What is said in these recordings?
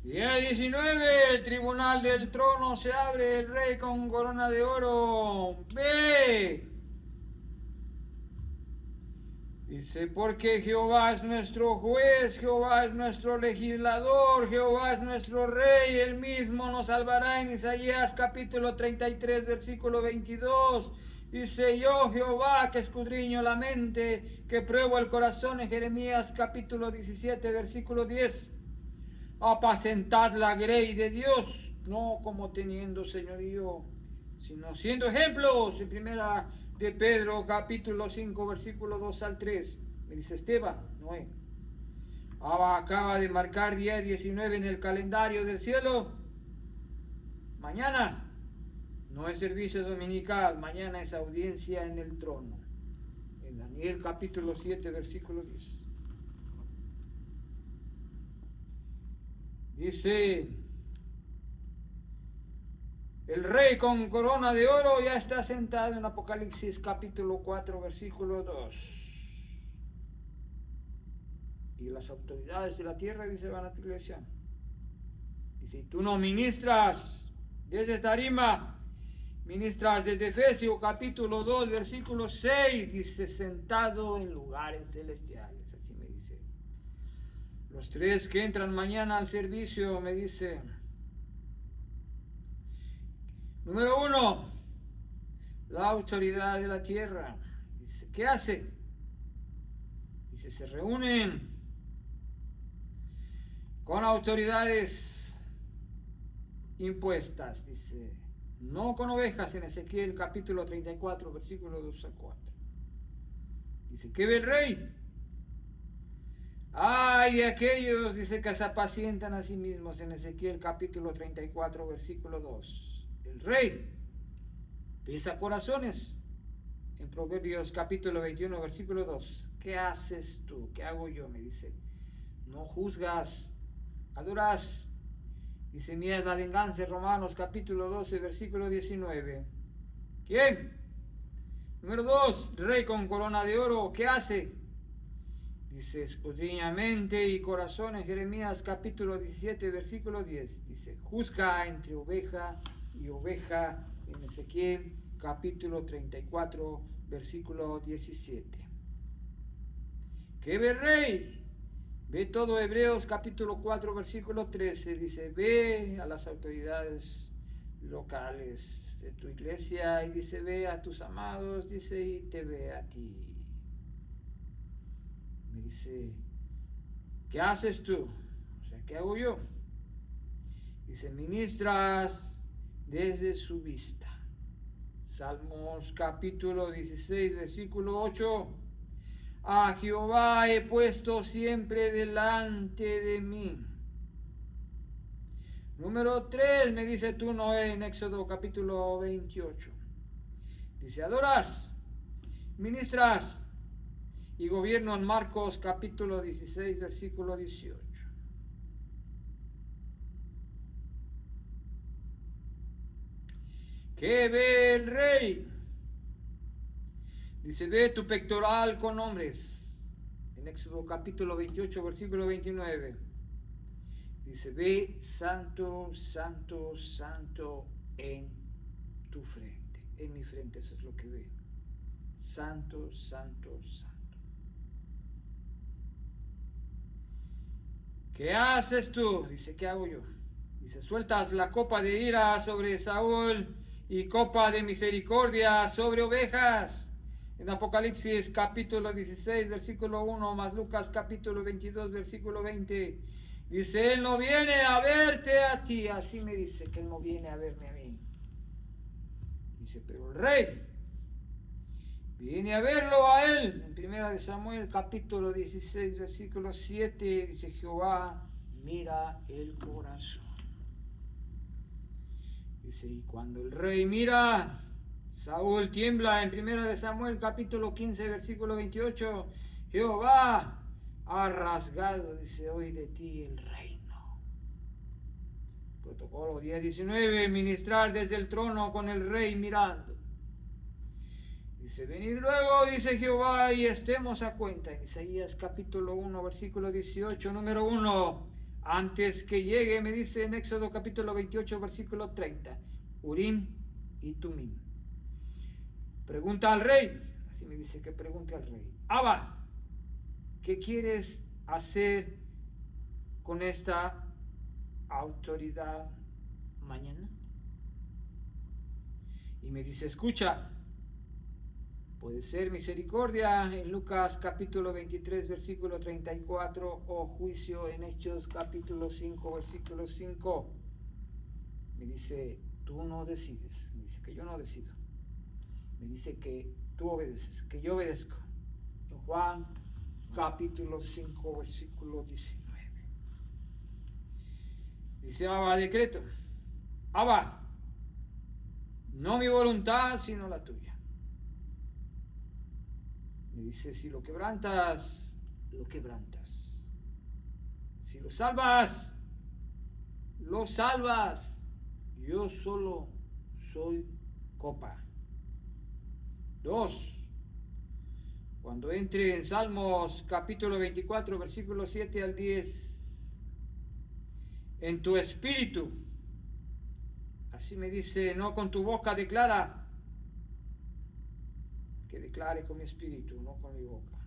Día 19, el tribunal del trono se abre, el rey con corona de oro. Ve. Dice, porque Jehová es nuestro juez, Jehová es nuestro legislador, Jehová es nuestro rey, él mismo nos salvará en Isaías capítulo 33, versículo 22. Dice, yo Jehová que escudriño la mente, que pruebo el corazón en Jeremías capítulo 17, versículo 10. Apacentad la grey de Dios, no como teniendo señorío, sino siendo ejemplos. En primera de Pedro, capítulo 5, versículo 2 al 3. Me dice Esteban, Noé. Acaba de marcar día 19 en el calendario del cielo. Mañana no es servicio dominical, mañana es audiencia en el trono. En Daniel capítulo 7, versículo 10. Dice, el rey con corona de oro ya está sentado en Apocalipsis capítulo 4, versículo 2. Y las autoridades de la tierra, dice, van a tu iglesia. Dice, y tú no ministras desde tarima, ministras desde Efesios capítulo 2, versículo 6, dice, sentado en lugares celestiales, así me dice. Los tres que entran mañana al servicio, me dice, número 1, la autoridad de la tierra. Dice, ¿qué hace? Dice, se reúnen con autoridades impuestas, dice, no con ovejas, en Ezequiel capítulo 34, versículo 2 al 4. Dice, ¿qué ve el rey? Ay de aquellos, dice, que se apacientan a sí mismos, en Ezequiel capítulo 34, versículo 2. El rey pesa corazones, en Proverbios capítulo 21, versículo 2. ¿Qué haces tú? ¿Qué hago yo? Me dice, no juzgas, adoras. Dice, mía es la venganza, Romanos capítulo 12, versículo 19. ¿Quién? Número 2, rey con corona de oro, ¿qué hace? Dice, escudriña mente y corazón, en Jeremías capítulo 17, versículo 10. Dice, juzga entre oveja y oveja, en Ezequiel capítulo 34, versículo 17. ¿Qué ve el rey? Ve todo Hebreos capítulo 4, versículo 13. Dice, ve a las autoridades locales de tu iglesia y dice, ve a tus amados, dice, y te ve a ti. Me dice, ¿qué haces tú? O sea, ¿qué hago yo? Dice, ministras desde su vista. Salmos capítulo 16, versículo 8. A Jehová he puesto siempre delante de mí. Número 3, me dice tú, Noé, en Éxodo capítulo 28. Dice, adoras, ministras y gobierno, en Marcos capítulo 16, versículo 18. ¿Qué ve el rey? Dice, ve tu pectoral con hombres, en Éxodo capítulo 28, versículo 29. Dice, ve santo, santo, santo en tu frente. En mi frente, eso es lo que ve. Santo, santo, santo. ¿Qué haces tú? Dice, ¿qué hago yo? Dice, sueltas la copa de ira sobre Saúl y copa de misericordia sobre ovejas. En Apocalipsis capítulo 16, versículo 1, más Lucas capítulo 22, versículo 20. Dice, él no viene a verte a ti, así me dice, que él no viene a verme a mí. Dice, pero el rey viene a verlo a él. En primera de Samuel capítulo 16, versículo 7, dice, Jehová mira el corazón. Dice, y cuando el rey mira, Saúl tiembla. En primera de Samuel capítulo 15, versículo 28, Jehová ha rasgado, dice, hoy de ti el reino. Protocolo día 19, ministrar desde el trono con el rey mirando. Dice, venid luego, dice Jehová, y estemos a cuenta. En Isaías capítulo 1, versículo 18, número 1. antes que llegue, me dice en Éxodo capítulo 28, versículo 30, Urim y Tumim. Pregunta al rey, así me dice que pregunte al rey, Abba, ¿qué quieres hacer con esta autoridad mañana? Y me dice, escucha, puede ser misericordia en Lucas capítulo 23, versículo 34, o juicio en Hechos capítulo 5, versículo 5. Me dice, tú no decides, me dice que yo no decido. Me dice que tú obedeces, que yo obedezco. En Juan capítulo 5, versículo 19. Dice, Abba, decreto, Abba, no mi voluntad, sino la tuya. Me dice, si lo quebrantas, lo quebrantas. Si lo salvas, lo salvas. Yo solo soy copa. 2. Cuando entre en Salmos capítulo 24, versículos 7 al 10, en tu espíritu, así me dice, no con tu boca declara, que declare con mi espíritu, no con mi boca.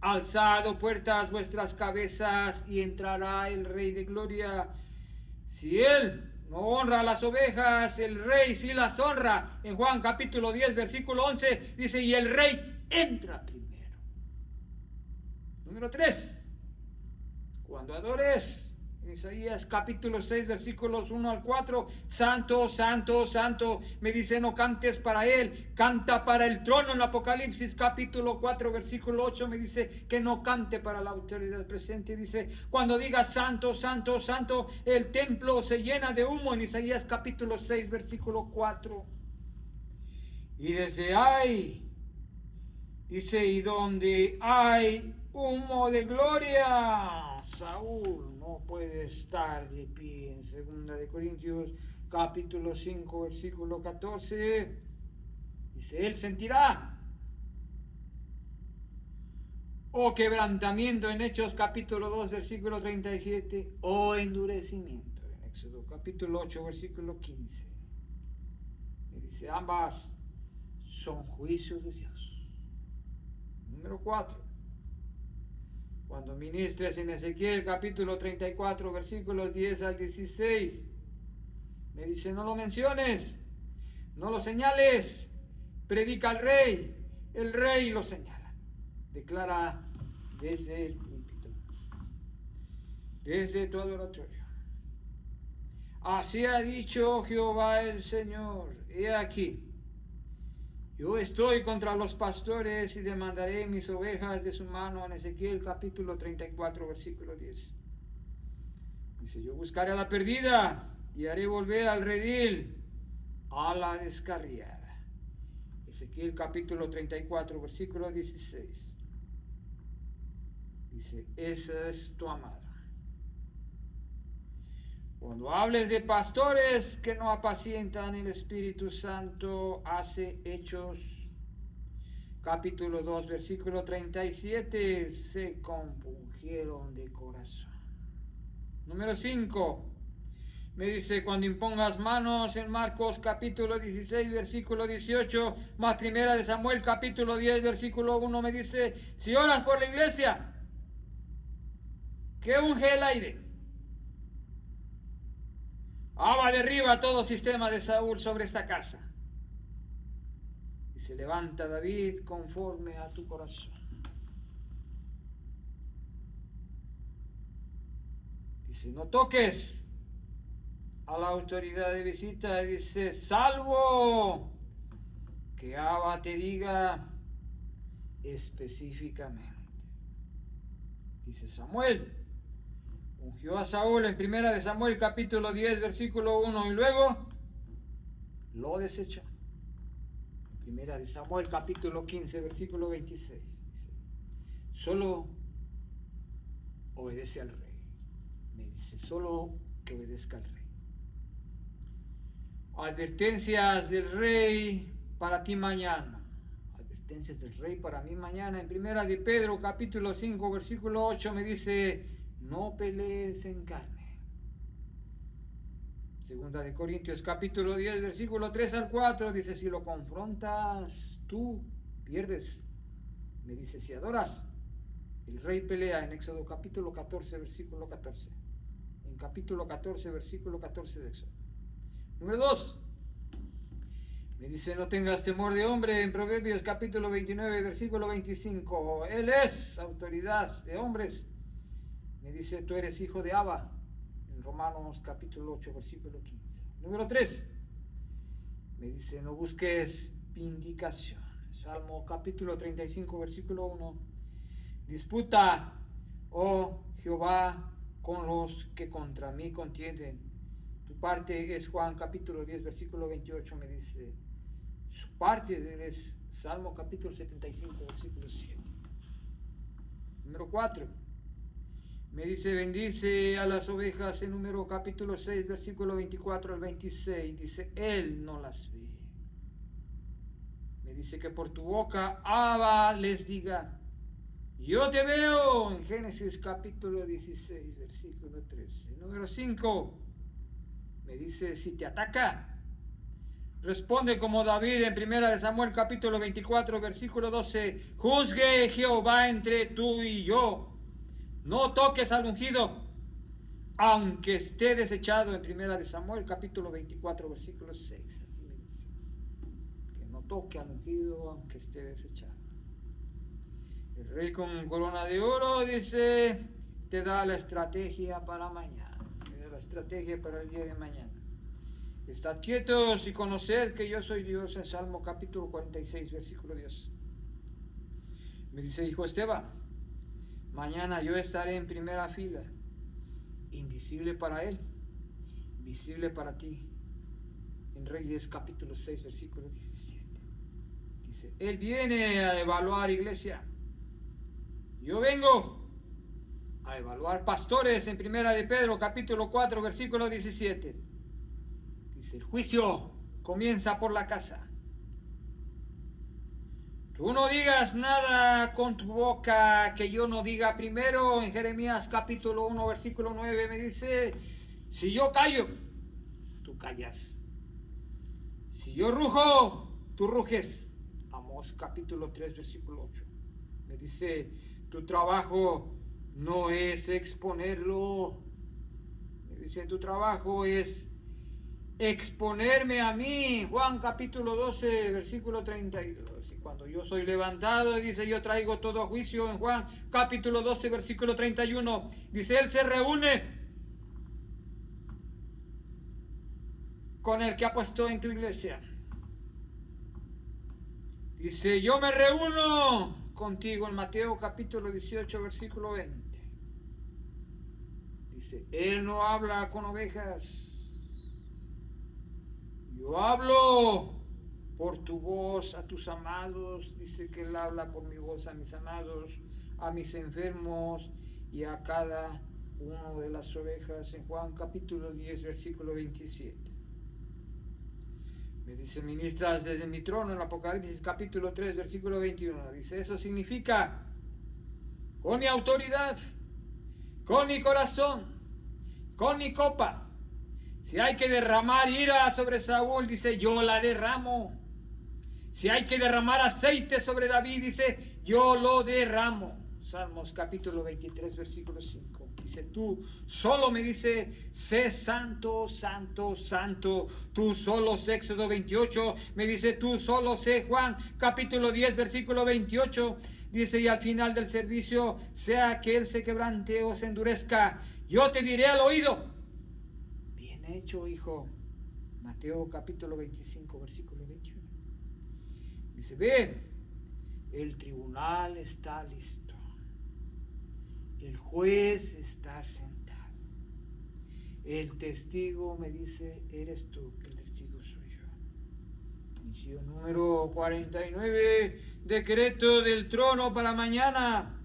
Alzad puertas vuestras cabezas y entrará el Rey de Gloria. Si él no honra a las ovejas, el rey sí las honra. En Juan capítulo 10, versículo 11, dice, y el rey entra primero. Número 3. Cuando adores, en Isaías capítulo 6, versículos 1 al 4, santo, santo, santo, me dice, no cantes para él, canta para el trono. En Apocalipsis capítulo 4, versículo 8, me dice que no cante para la autoridad presente. Dice, cuando digas santo, santo, santo, el templo se llena de humo. En Isaías capítulo 6, versículo 4. Y desde ahí, dice, y donde hay humo de gloria, Saúl no puede estar de pie. En 2 de Corintios capítulo 5, versículo 14, dice, él sentirá o quebrantamiento en Hechos capítulo 2, versículo 37, o endurecimiento en Éxodo capítulo 8, versículo 15. Me dice, ambas son juicios de Dios. Número 4. Cuando ministres en Ezequiel capítulo 34, versículos 10 al 16, me dice, no lo menciones, no lo señales, predica al rey, el rey lo señala, declara desde el púlpito, desde tu adoratorio. Así ha dicho Jehová el Señor, he aquí, yo estoy contra los pastores y demandaré mis ovejas de su mano. En Ezequiel capítulo 34, versículo 10. Dice, yo buscaré a la perdida y haré volver al redil a la descarriada. Ezequiel capítulo 34, versículo 16. Dice, esa es tu amada. Cuando hables de pastores que no apacientan, el Espíritu Santo hace Hechos capítulo 2, versículo 37, se compungieron de corazón. Número 5, me dice, cuando impongas manos, en Marcos capítulo 16, versículo 18, más 1 de Samuel capítulo 10, versículo 1, me dice, si oras por la iglesia, que unge el aire. Abba, derriba todo sistema de Saúl sobre esta casa. Y se levanta David conforme a tu corazón. Dice, no toques a la autoridad de visita. Dice, salvo que Abba te diga específicamente. Dice Samuel, ungió a Saúl en 1 de Samuel capítulo 10, versículo 1, y luego lo desechó. En 1 de Samuel capítulo 15, versículo 26. Dice, solo obedece al rey. Me dice, solo que obedezca al rey. Advertencias del rey para ti mañana. Advertencias del rey para mí mañana. En 1 de Pedro capítulo 5, versículo 8 me dice, no pelees en carne. Segunda de Corintios capítulo 10, versículo 3 al 4, dice, si lo confrontas, tú pierdes. Me dice, si adoras, el rey pelea en Éxodo capítulo 14, versículo 14. En capítulo 14, versículo 14 de Éxodo. Número 2. Me dice, no tengas temor de hombre, en Proverbios capítulo 29, versículo 25. Él es autoridad de hombres. Me dice, tú eres hijo de Abba, en Romanos capítulo 8, versículo 15. Número 3. Me dice, no busques vindicación. Salmo capítulo 35, versículo 1. Disputa, oh Jehová, con los que contra mí contienden. Tu parte es Juan capítulo 10, versículo 28, me dice. Su parte es Salmo capítulo 75, versículo 7. Número 4. Me dice, bendice a las ovejas en Número capítulo 6, versículo 24 al 26. Dice, él no las ve. Me dice que por tu boca Abba les diga, yo te veo, en Génesis capítulo 16, versículo 13. Número 5. Me dice, si te ataca, responde como David en 1 Samuel capítulo 24, versículo 12. Juzgue Jehová entre tú y yo. No toques al ungido, aunque esté desechado, en 1 Samuel capítulo 24, versículo 6. Así me dice. Que no toque al ungido, aunque esté desechado. El rey con corona de oro dice, te da la estrategia para mañana. Te da la estrategia para el día de mañana. Estad quietos y conoced que yo soy Dios, en Salmo capítulo 46, versículo 10. Me dice, hijo Esteban, mañana yo estaré en primera fila, invisible para él, visible para ti. En Reyes capítulo 6, versículo 17. Dice, él viene a evaluar iglesia. Yo vengo a evaluar pastores, en 1 de Pedro capítulo 4, versículo 17. Dice, el juicio comienza por la casa. Tú no digas nada con tu boca que yo no diga primero. En Jeremías capítulo 1, versículo 9 me dice, si yo callo, tú callas. Si yo rujo, tú ruges. Amós capítulo 3, versículo 8. Me dice, tu trabajo no es exponerlo. Me dice, tu trabajo es exponerme a mí. Juan capítulo 12, versículo 32. Y cuando yo soy levantado, dice, yo traigo todo a juicio. En Juan capítulo 12, versículo 31. Dice, él se reúne con el que ha puesto en tu iglesia. Dice, yo me reúno contigo, en Mateo capítulo 18, versículo 20. Dice, él no habla con ovejas. Yo hablo por tu voz a tus amados. Dice que él habla por mi voz a mis amados, a mis enfermos y a cada uno de las ovejas. En Juan capítulo 10, versículo 27. Me dice, ministras desde mi trono, en Apocalipsis capítulo 3, versículo 21. Dice, eso significa, con mi autoridad, con mi corazón, con mi copa. Si hay que derramar ira sobre Saúl, dice, yo la derramo. Si hay que derramar aceite sobre David, dice, yo lo derramo. Salmos capítulo 23, versículo 5. Dice, tú solo, me dice, sé santo, santo, santo. Tú solo, Éxodo 28. Me dice, tú solo, sé Juan capítulo 10, versículo 28. Dice, y al final del servicio, sea que él se quebrante o se endurezca, yo te diré al oído, bien hecho, hijo. Mateo capítulo 25, versículo 21. Dice, ve, el tribunal está listo. El juez está sentado. El testigo, me dice, eres tú. El testigo soy yo. Misión número 49. Decreto del trono para mañana.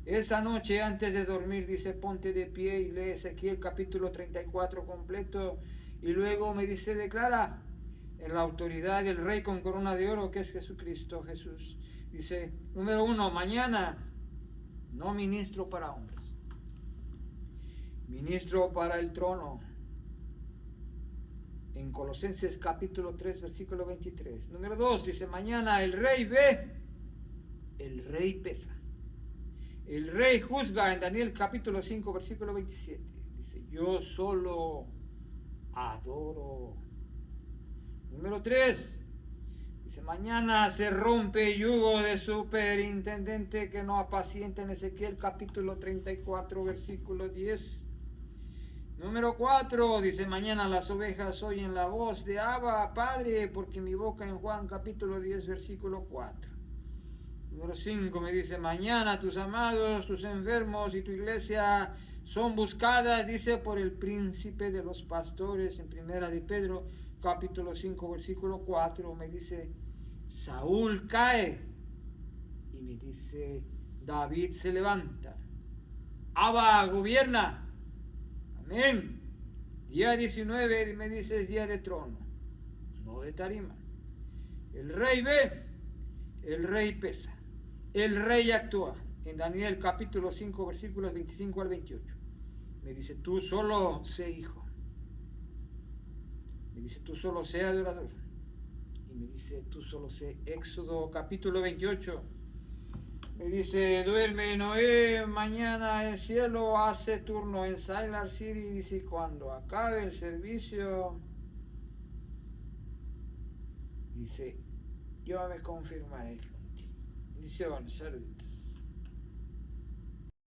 Esta noche antes de dormir, dice, ponte de pie y lee Ezequiel capítulo 34 completo. Y luego me dice, declara en la autoridad del rey con corona de oro, que es Jesucristo, Jesús. Dice, número 1, mañana no ministro para hombres, ministro para el trono. En Colosenses capítulo 3, versículo 23. Número 2, dice, mañana el rey ve, el rey pesa. El rey juzga en Daniel capítulo 5, versículo 27. Dice, yo solo adoro. Número 3, dice, mañana se rompe el yugo de superintendente que no apacienta en Ezequiel capítulo 34, versículo 10. Número 4, dice, mañana las ovejas oyen la voz de Abba, Padre, porque mi boca en Juan capítulo 10, versículo 4. Número 5 me dice, mañana tus amados, tus enfermos y tu iglesia son buscadas, dice, por el príncipe de los pastores. En primera de Pedro capítulo 5, versículo 4, me dice, Saúl cae. Y me dice, David se levanta. Abba gobierna. Amén. Día 19 me dice es día de trono, no de tarima. El rey ve, el rey pesa, el rey actúa. En Daniel capítulo 5 versículos 25 al 28. Me dice, tú solo sé hijo. Me dice, tú solo sé adorador. Y me dice, tú solo sé. Éxodo capítulo 28. Me dice, duerme Noé, mañana el cielo hace turno en Sailor City. Dice, cuando acabe el servicio, dice, yo me confirmaré contigo. Bendiciones, saludos.